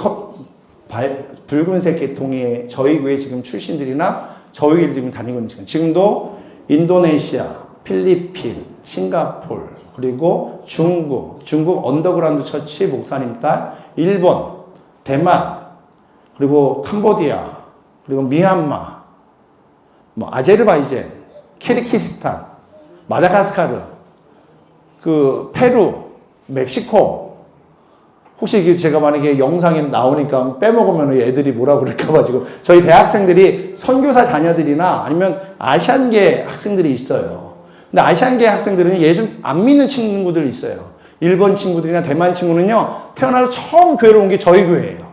붉은색 계통의 저희 교회 지금 출신들이나 저희 교회 지금 다니고 있는 지금도 인도네시아, 필리핀, 싱가폴, 그리고 중국 언더그라운드 처치 목사님 딸, 일본, 대만, 그리고 캄보디아, 그리고 미얀마, 아제르바이잔, 키르기스탄, 마다가스카르, 페루, 멕시코. 혹시 제가 만약에 영상에 나오니까 빼먹으면 애들이 뭐라 그럴까봐 지금 저희 대학생들이 선교사 자녀들이나 아니면 아시안계 학생들이 있어요. 근데 아시안계 학생들은 예수 안 믿는 친구들이 있어요. 일본 친구들이나 대만 친구는요, 태어나서 처음 교회로 온 게 저희 교회예요.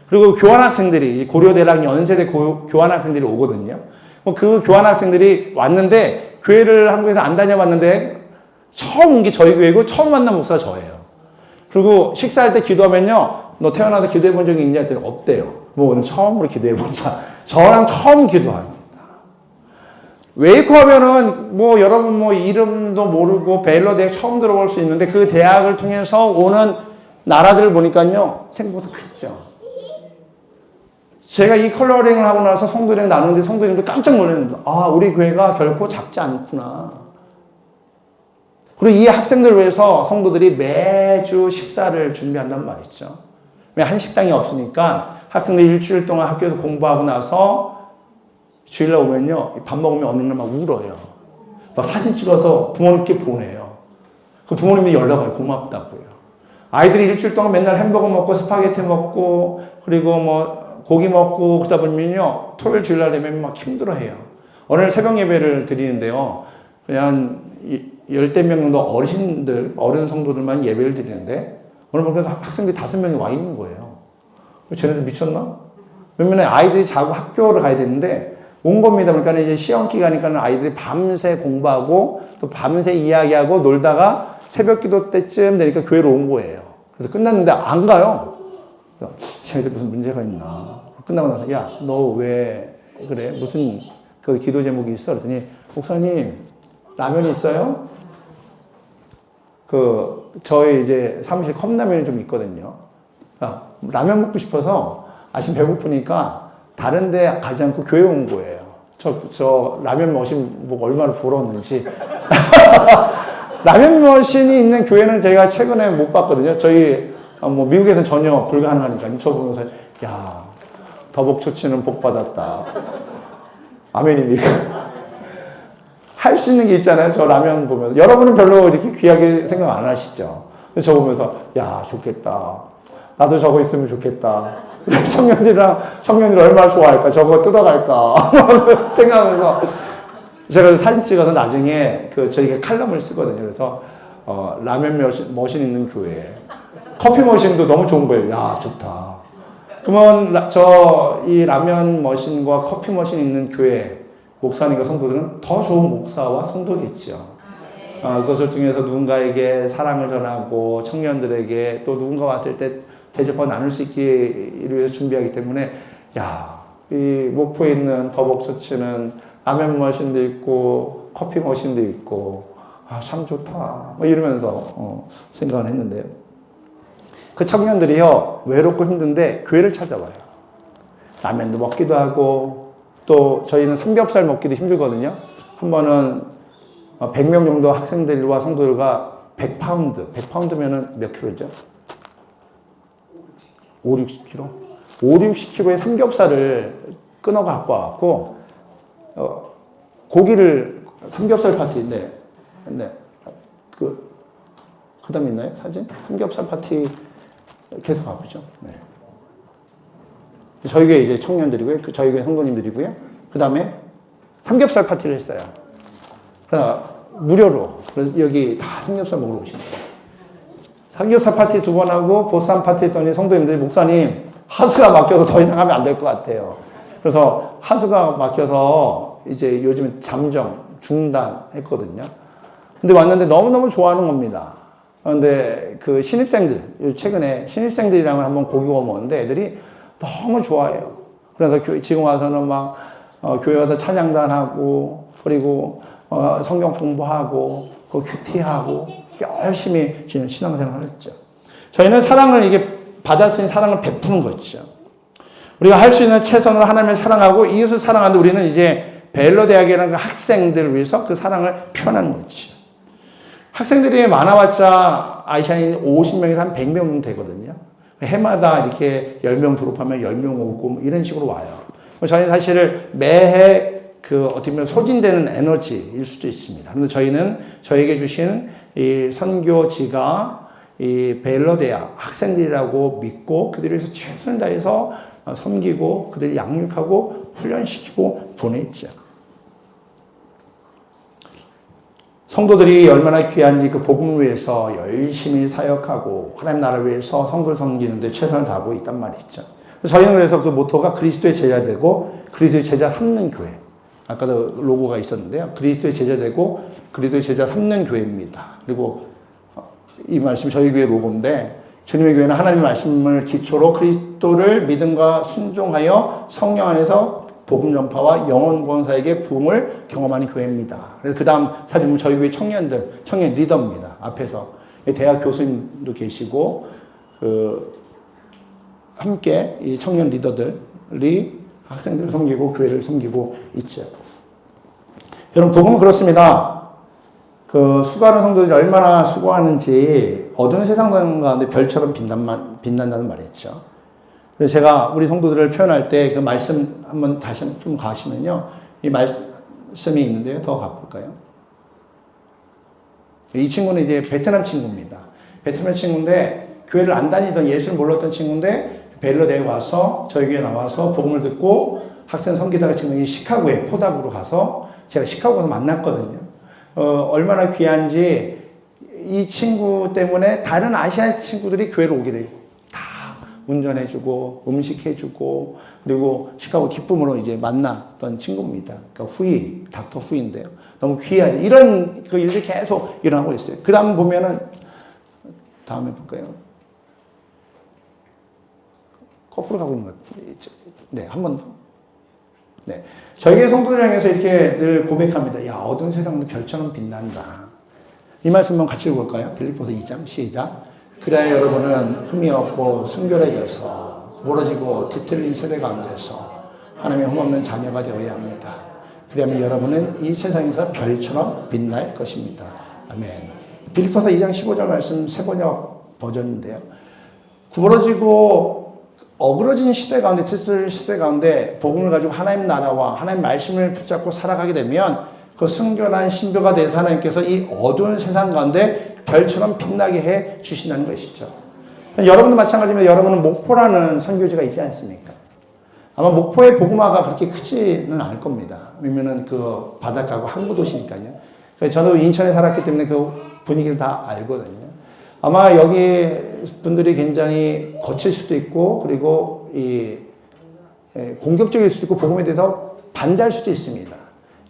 그리고 교환학생들이, 고려대랑 연세대 교환학생들이 오거든요. 그 교환학생들이 왔는데, 교회를 한국에서 안 다녀봤는데, 처음 온 게 저희 교회고, 처음 만난 목사가 저예요. 그리고 식사할 때 기도하면요, 너 태어나서 기도해 본 적이 있냐 했더니 없대요. 오늘 처음으로 기도해 보자. 저랑 처음 기도합니다. 웨이코 하면은, 여러분 이름도 모르고, 베일러 대학 처음 들어볼 수 있는데, 그 대학을 통해서 오는 나라들을 보니까요, 생각보다 크죠. 제가 이 컬러링을 하고 나서 성도들이랑 나누는데 성도님들 깜짝 놀랐는데, 우리 교회가 결코 작지 않구나. 그리고 이 학생들을 위해서 성도들이 매주 식사를 준비한단 말이죠. 왜 한식당이 없으니까 학생들이 일주일 동안 학교에서 공부하고 나서 주일날 오면요, 밥 먹으면 어느 날 막 울어요. 막 사진 찍어서 부모님께 보내요. 그 부모님이 연락 와요. 고맙다고요. 아이들이 일주일 동안 맨날 햄버거 먹고 스파게티 먹고 그리고 고기 먹고 그러다 보면요, 토요일 주일날 되면 막 힘들어해요. 오늘 새벽 예배를 드리는데요, 그냥 10명 정도 어른 성도들만 예배를 드리는데, 오늘 보니까 학생들이 5명이 와 있는 거예요. 쟤네들 미쳤나? 왜냐면 아이들이 자고 학교를 가야 되는데, 온 겁니다. 그러니까 이제 시험 기간이니까 아이들이 밤새 공부하고 또 밤새 이야기하고 놀다가 새벽 기도 때쯤 되니까 교회로 온 거예요. 그래서 끝났는데 안 가요. 쟤네들 무슨 문제가 있나. 끝나고 나서 야, 너 왜 그래? 무슨 그 기도 제목이 있어? 그랬더니 목사님 라면이 있어요? 저희 이제 사무실 컵라면이 좀 있거든요. 라면 먹고 싶어서 아침 배고프니까 다른 데 가지 않고 교회 온 거예요. 저 라면 머신 뭐 얼마나 부러웠는지. 라면 머신이 있는 교회는 제가 최근에 못 봤거든요. 저희 뭐 미국에서는 전혀 불가능하니까. 저 보면서 야, 더벅처치는 복 받았다. 아멘입니까? 할 수 있는 게 있잖아요. 저 라면 보면서. 여러분은 별로 이렇게 귀하게 생각 안 하시죠. 저 보면서 야, 좋겠다. 나도 저거 있으면 좋겠다. 청년들이 얼마나 좋아할까? 저거 뜯어갈까? 생각하면서 제가 사진 찍어서 나중에 저희가 칼럼을 쓰거든요. 그래서 라면 머신 있는 교회. 커피 머신도 너무 좋은 거예요. 야, 좋다. 그러면 이 라면 머신과 커피 머신 있는 교회 목사님과 성도들은 더 좋은 목사와 성도겠죠. 그것을 통해서 누군가에게 사랑을 전하고 청년들에게 또 누군가 왔을 때 대접과 나눌 수 있기 위해서 준비하기 때문에 이 목포에 있는 더벅처치는 라면 머신도 있고 커피 머신도 있고 참 좋다 뭐 이러면서 생각을 했는데요. 그 청년들이요 외롭고 힘든데 교회를 찾아와요. 라면도 먹기도 하고 또 저희는 삼겹살 먹기도 힘들거든요. 한 번은 100명 정도 학생들과 성도들과 100파운드면은 몇 킬로죠? 5, 60kg? 5, 60kg의 삼겹살을 끊어 갖고 와갖고, 고기를, 삼겹살 파티인데, 그 다음에 있나요? 사진? 삼겹살 파티 계속 가보죠. 네. 저희 교회 이제 청년들이고요. 저희 교회 성도님들이고요. 그 다음에 삼겹살 파티를 했어요. 무료로. 그래서 여기 다 삼겹살 먹으러 오시는 거예요. 삼겹살 파티 2번 하고 보쌈 파티 했더니 성도님들이 목사님 하수가 막혀서 더 이상 하면 안 될 것 같아요. 그래서 하수가 막혀서 이제 요즘에 잠정 중단했거든요. 근데 왔는데 너무너무 좋아하는 겁니다. 그런데 그 신입생들, 최근에 신입생들이랑 한번 고기 구워 먹었는데 애들이 너무 좋아해요. 그래서 지금 와서는 막 교회 와서 찬양단하고 그리고 성경 공부하고 큐티하고 열심히 신앙생활을 했죠. 저희는 사랑을 받았으니 사랑을 베푸는 거죠. 우리가 할 수 있는 최선으로 하나님을 사랑하고 이웃을 사랑하는데 우리는 이제 벨로 대학이라는 그 학생들을 위해서 그 사랑을 표현하는 거죠. 학생들이 많아봤자 아시아인 50명에서 한 100명 정도 되거든요. 해마다 이렇게 10명 졸업하면 10명 오고 이런 식으로 와요. 저희는 사실 매해 어떻게 보면 소진되는 에너지일 수도 있습니다. 그런데 저희는 저에게 주신 이 선교지가 이 벨로 대학 학생들이라고 믿고 그들을 위해서 최선을 다해서 섬기고 그들을 양육하고 훈련시키고 보냈죠. 성도들이 얼마나 귀한지 그 복음을 위해서 열심히 사역하고 하나님 나라를 위해서 성도를 섬기는데 최선을 다하고 있단 말이죠. 저희는 그래서 그 모토가 그리스도의 제자 되고 그리스도의 제자 삼는 교회. 아까도 로고가 있었는데요. 그리스도의 제자 되고 그리스도의 제자 삼는 교회입니다. 그리고 이 말씀이 저희 교회 로고인데 주님의 교회는 하나님의 말씀을 기초로 그리스도를 믿음과 순종하여 성령 안에서 복음 전파와 영혼 구원사에게 부흥을 경험하는 교회입니다. 그래서 그 다음 사진 보면 저희 교회 청년 리더입니다. 앞에서 대학 교수님도 계시고 함께 이 청년 리더들이 학생들을 섬기고 교회를 섬기고 있죠. 여러분 복음은 그렇습니다. 수고하는 성도들이 얼마나 수고하는지 어두운 세상 가운데 별처럼 빛난다는 말이었죠. 그래서 제가 우리 성도들을 표현할 때 그 말씀 한번 다시 좀 가시면요. 이 말씀이 있는데요. 더 가볼까요? 이 친구는 이제 베트남 친구입니다. 베트남 친구인데 교회를 안 다니던 예수를 몰랐던 친구인데 벨로대에 와서 저희 교회에 나와서 복음을 듣고 학생 섬기다가 지금 시카고에 포닥으로 가서 제가 시카고에서 만났거든요. 얼마나 귀한지 이 친구 때문에 다른 아시아 친구들이 교회로 오게 되고 다 운전해주고 음식해주고 그리고 시카고 기쁨으로 이제 만났던 친구입니다. 그러니까 후이, 닥터 후이인데요. 너무 귀한 이런 그 일들이 계속 일어나고 있어요. 그 다음 보면은 다음에 볼까요? 거꾸로 가고 있는 것 같아요. 네, 한 번 더. 네. 저에게 성도들 향해서 이렇게 늘 고백합니다. 야, 어두운 세상도 별처럼 빛난다. 이 말씀 한번 같이 읽어볼까요? 빌립보서 2장 시작. 그래야 여러분은 흠이 없고 순결해져서 멀어지고 뒤틀린 세대 가운데서 하나님의 흠없는 자녀가 되어야 합니다. 그러면 여러분은 이 세상에서 별처럼 빛날 것입니다. 아멘. 빌립보서 2장 15절 말씀 새번역 버전인데요. 구부러지고 어그러진 시대 가운데, 뒤틀린 시대 가운데 복음을 가지고 하나님 나라와 하나님 말씀을 붙잡고 살아가게 되면 그 순결한 신부가 돼서 하나님께서 이 어두운 세상 가운데 별처럼 빛나게 해 주신다는 것이죠. 여러분도 마찬가지면 여러분은 목포라는 선교지가 있지 않습니까? 아마 목포의 복음화가 그렇게 크지는 않을 겁니다. 왜냐면은 그 바닷가고 항구 도시니까요. 저도 인천에 살았기 때문에 그 분위기를 다 알거든요. 아마 여기 분들이 굉장히 거칠 수도 있고 그리고 공격적일 수도 있고 복음에 대해서 반대할 수도 있습니다.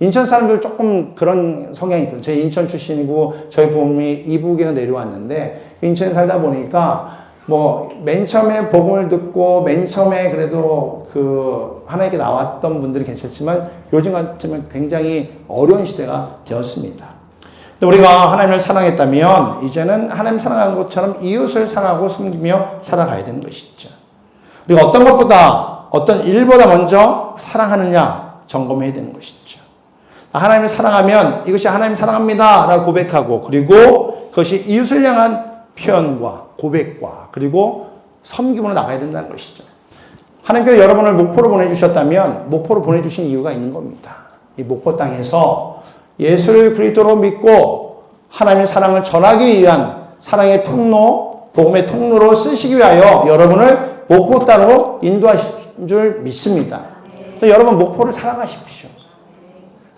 인천 사람들 조금 그런 성향이 있거든요. 제 인천 출신이고 저희 부모님이 이북에서 내려왔는데 인천에 살다 보니까 뭐 맨 처음에 복음을 듣고 맨 처음에 그래도 그 하나님께 나왔던 분들이 괜찮지만 요즘 같으면 굉장히 어려운 시대가 되었습니다. 우리가 하나님을 사랑했다면 이제는 하나님 사랑한 것처럼 이웃을 사랑하고 섬기며 살아가야 되는 것이죠. 우리가 어떤 것보다 어떤 일보다 먼저 사랑하느냐 점검해야 되는 것이죠. 하나님을 사랑하면 이것이 하나님 사랑합니다 라고 고백하고 그리고 그것이 이웃을 향한 표현과 고백과 그리고 섬김으로 나가야 된다는 것이죠. 하나님께서 여러분을 목포로 보내주셨다면 목포로 보내주신 이유가 있는 겁니다. 이 목포 땅에서 예수를 그리스도로 믿고 하나님의 사랑을 전하기 위한 사랑의 통로, 복음의 통로로 쓰시기 위하여 여러분을 목포 땅으로 인도하신 줄 믿습니다. 여러분 목포를 사랑하십시오.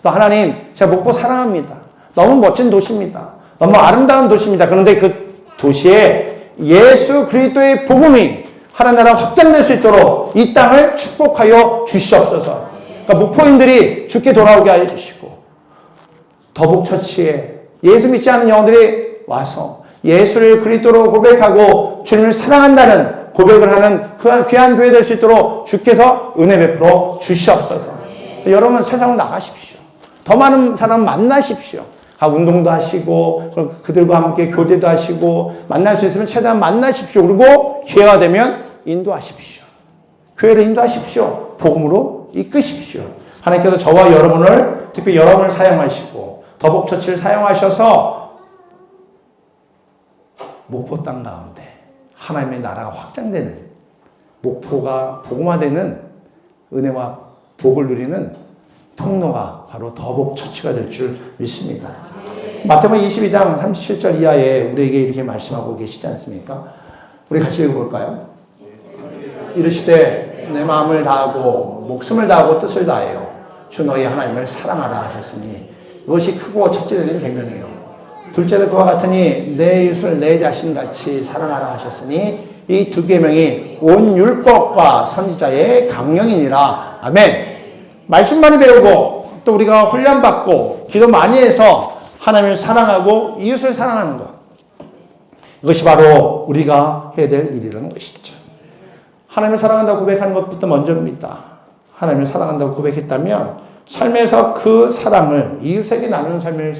그래서 하나님, 제가 목포 사랑합니다. 너무 멋진 도시입니다. 너무 아름다운 도시입니다. 그런데 그 도시에 예수 그리스도의 복음이 하나님 나라 확장될 수 있도록 이 땅을 축복하여 주시옵소서. 그러니까 목포인들이 주께 돌아오게 하여 주시고 더북처치에 예수 믿지 않는 영혼들이 와서 예수를 그리스도로 고백하고 주님을 사랑한다는 고백을 하는 그 귀한 교회 될 수 있도록 주께서 은혜 베풀어 주시옵소서. 여러분 세상으로 나가십시오. 더 많은 사람 만나십시오. 운동도 하시고 그들과 함께 교제도 하시고 만날 수 있으면 최대한 만나십시오. 그리고 기회가 되면 인도하십시오. 교회를 인도하십시오. 복음으로 이끄십시오. 하나님께서 저와 여러분을 특히 여러분을 사용하시고 더복처치를 사용하셔서 목포 땅 가운데 하나님의 나라가 확장되는 목포가 복음화되는 은혜와 복을 누리는 통로가 바로 더복처치가 될 줄 믿습니다. 마태복음 22장 37절 이하에 우리에게 이렇게 말씀하고 계시지 않습니까? 우리 같이 읽어볼까요? 이르시되 내 마음을 다하고 목숨을 다하고 뜻을 다하여 주 너희 하나님을 사랑하라 하셨으니 이것이 크고 첫째된 계명이요 둘째는 그와 같으니 내 이웃을 내 자신같이 사랑하라 하셨으니 이 두 계명이 온 율법과 선지자의 강령이니라. 아멘. 말씀 많이 배우고 또 우리가 훈련받고 기도 많이 해서 하나님을 사랑하고 이웃을 사랑하는 것, 이것이 바로 우리가 해야 될 일이라는 것이죠. 하나님을 사랑한다고 고백하는 것부터 먼저입니다. 하나님을 사랑한다고 고백했다면 삶에서 그 사랑을 이웃에게 나누는 삶을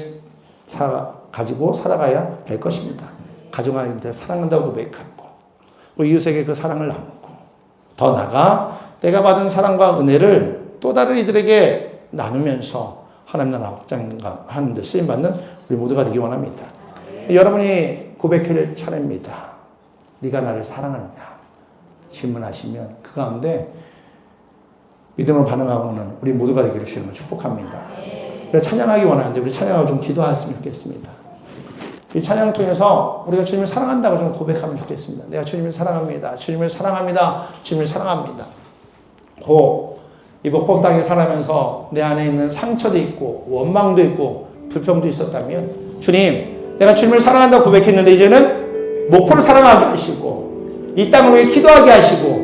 가지고 살아가야 될 것입니다. 가족한테 사랑한다고 고백하고 또 이웃에게 그 사랑을 나누고 더 나아가 내가 받은 사랑과 은혜를 또 다른 이들에게 나누면서 하나님 나라 확장하는 데 쓰임받는 우리 모두가 되기 원합니다. 여러분이 고백할 차례입니다. 네가 나를 사랑하느냐 질문하시면 그 가운데 믿음으로 반응하고는 우리 모두가 되기를 주님을 축복합니다. 그래서 찬양하기 원하는데 우리 찬양하고 좀 기도하셨으면 좋겠습니다. 이 찬양을 통해서 우리가 주님을 사랑한다고 좀 고백하면 좋겠습니다. 내가 주님을 사랑합니다. 주님을 사랑합니다. 주님을 사랑합니다. 이 목포 땅에 살아가면서 내 안에 있는 상처도 있고 원망도 있고 불평도 있었다면 주님, 내가 주님을 사랑한다고 고백했는데 이제는 목포를 사랑하게 하시고 이 땅을 위해 기도하게 하시고